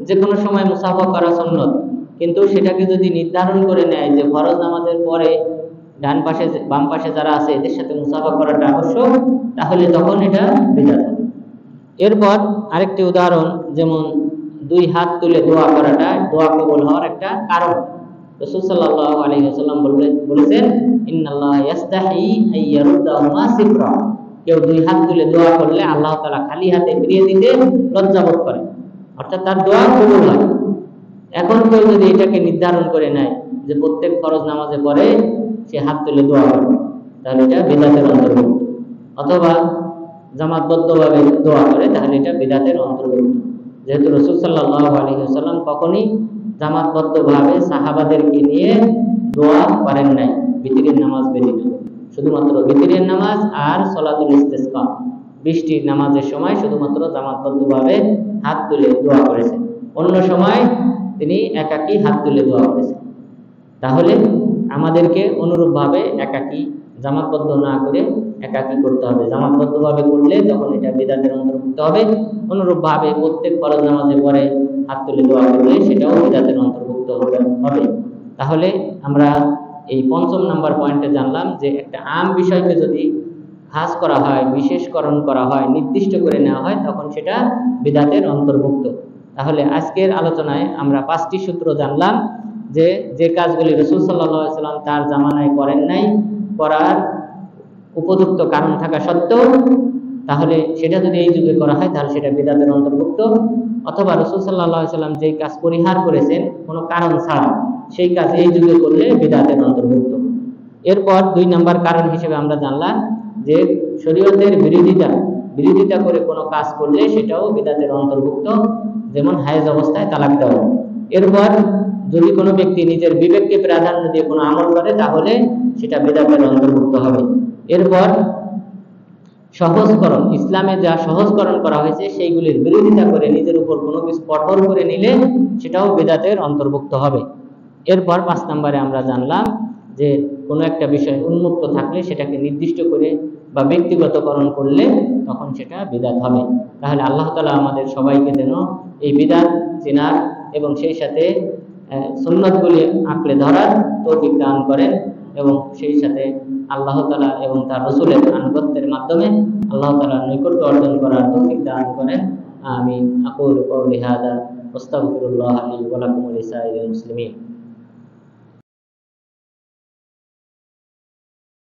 যে কোনো সময় মুসাফা করা সুন্নত, কিন্তু সেটাকে যদি নির্ধারণ করে নেয় যে ফরজ নামাজের পরে ডান পাশে বাম পাশে যারা আছে এদের সাথে মুসাফা করাটা আবশ্যক, তাহলে তখন এটা বিদআত হবে। এরপর আরেকটি উদাহরণ, যেমন দুই হাত তুলে দোয়া করাটা দোয়া কবুল হওয়ার একটা কারণ। রাসূল সাল্লাল্লাহু আলাইহি ওয়াসাল্লাম বলেছেন, ইন্নাল্লাহা ইস্তাহি আইয়ারুদ্দাহুমা সিফরা। কেউ দুই হাত তুলে দোয়া করলে আল্লাহ তাআলা খালি হাতে ফিরিয়ে দিতে লজ্জাবোধ করে, অর্থাৎ তার দোয়া কবুল হয়। এখন কেউ যদি এটাকে নির্ধারণ করে নেয় যে প্রত্যেক ফরজ নামাজে পরে সে হাত তুলে দোয়া করবে, তাহলে এটা বিদআতের অন্তর্ভুক্ত। অথবা জামাতবদ্ধভাবে দোয়া করে, তাহলে এটা বিদআতের অন্তর্ভুক্ত। যেহেতু রাসূল সাল্লাল্লাহু আলাইহি ওয়াসাল্লাম কখনই জামাতবদ্ধভাবে সাহাবাদেরকে নিয়ে দোয়া করেন নাই, বিতরের নামাজ ব্যতীত। শুধুমাত্র বিতরের নামাজ আর সলাতুল ইস্তিসকা, বৃষ্টির নামাজের সময় শুধুমাত্র জামাতবদ্ধভাবে হাত তুলে দোয়া করেছেন। অন্য সময় তিনি একাকী হাত তুলে দোয়া করেছেন। তাহলে আমাদেরকে অনুরূপভাবে একাকী, জামাতবদ্ধ না করে একাকী করতে হবে। জামাতবদ্ধভাবে করলে তখন এটা বিদআতের অন্তর্ভুক্ত হবে। অনুরূপভাবে প্রত্যেক ফরজ নামাজে পরে হাত তুলে দোয়া করলে সেটাও বিদআতের অন্তর্ভুক্ত হবে। তাহলে আমরা এই ৫ম নাম্বার পয়েন্টে জানলাম যে একটা আম বিষয়কে যদি খাস করা হয়, বিশেষকরণ করা হয়, নির্দিষ্ট করে নেওয়া হয়, তখন সেটা বিদআতের অন্তর্ভুক্ত। তাহলে আজকের আলোচনায় আমরা 5টি সূত্র জানলাম, যে কাজগুলি রাসূল সাল্লাল্লাহু আলাইহি ওয়াসাল্লাম তার জামানায় করেন নাই, করার উপযুক্ত কারণ থাকা সত্ত্বেও, তাহলে সেটা যদি এই যুগে করা হয় তাহলে সেটা বিদআতের অন্তর্ভুক্ত। অথবা রাসূল সাল্লাল্লাহু আলাইহি ওয়াসাল্লাম যে কাজ পরিহার করেছেন কোনো কারণ ছাড়া, সেই কাজ এই যুগে করলে বিদআতের অন্তর্ভুক্ত। এরপর 2 নম্বর কারণ হিসেবে আমরা জানলাম যে শরীয়তের বিরোধিতা করে কোনো কাজ করলে সেটাও বিদআতের অন্তর্ভুক্ত, যেমন হায়েজ অবস্থায় তালাক দেওয়া। এরপর যদি কোনো ব্যক্তি নিজের বিবেককে প্রাধান্য দিয়ে কোনো আমল করে, তাহলে সেটা বিদআতের অন্তর্ভুক্ত হবে। এরপর সহজকরণ, ইসলামে যা সহজকরণ করা হয়েছে সেইগুলির বিরোধিতা করে নিজের উপর কোনো কিছু কঠোর করে নিলে সেটাও বিদআতের অন্তর্ভুক্ত হবে। এরপর 5 নম্বরে আমরা জানলাম যে কোনো একটা বিষয় উন্মুক্ত থাকলে সেটাকে নির্দিষ্ট করে বা ব্যক্তিগতকরণ করলে তখন সেটা বিদআত হবে। তাহলে আল্লাহ তাআলা আমাদের সবাইকে যেন এই বিদআত চেনার এবং সেই সাথে সুন্নাতগুলি আঁকড়ে ধরার তৌফিক দান করেন, এবং সেই সাথে আল্লাহ তাআলা এবং তার রাসূলের আনুগত্যের মাধ্যমে আল্লাহ তাআলার নৈকট্য অর্জন করার তৌফিক দান করেন। আমিন। আকুলু কওলি হাযা ওয়াস্তাগফিরুল্লাহ লি ওয়া লাকুম ওয়া লিসাইরিল মুসলিমিন।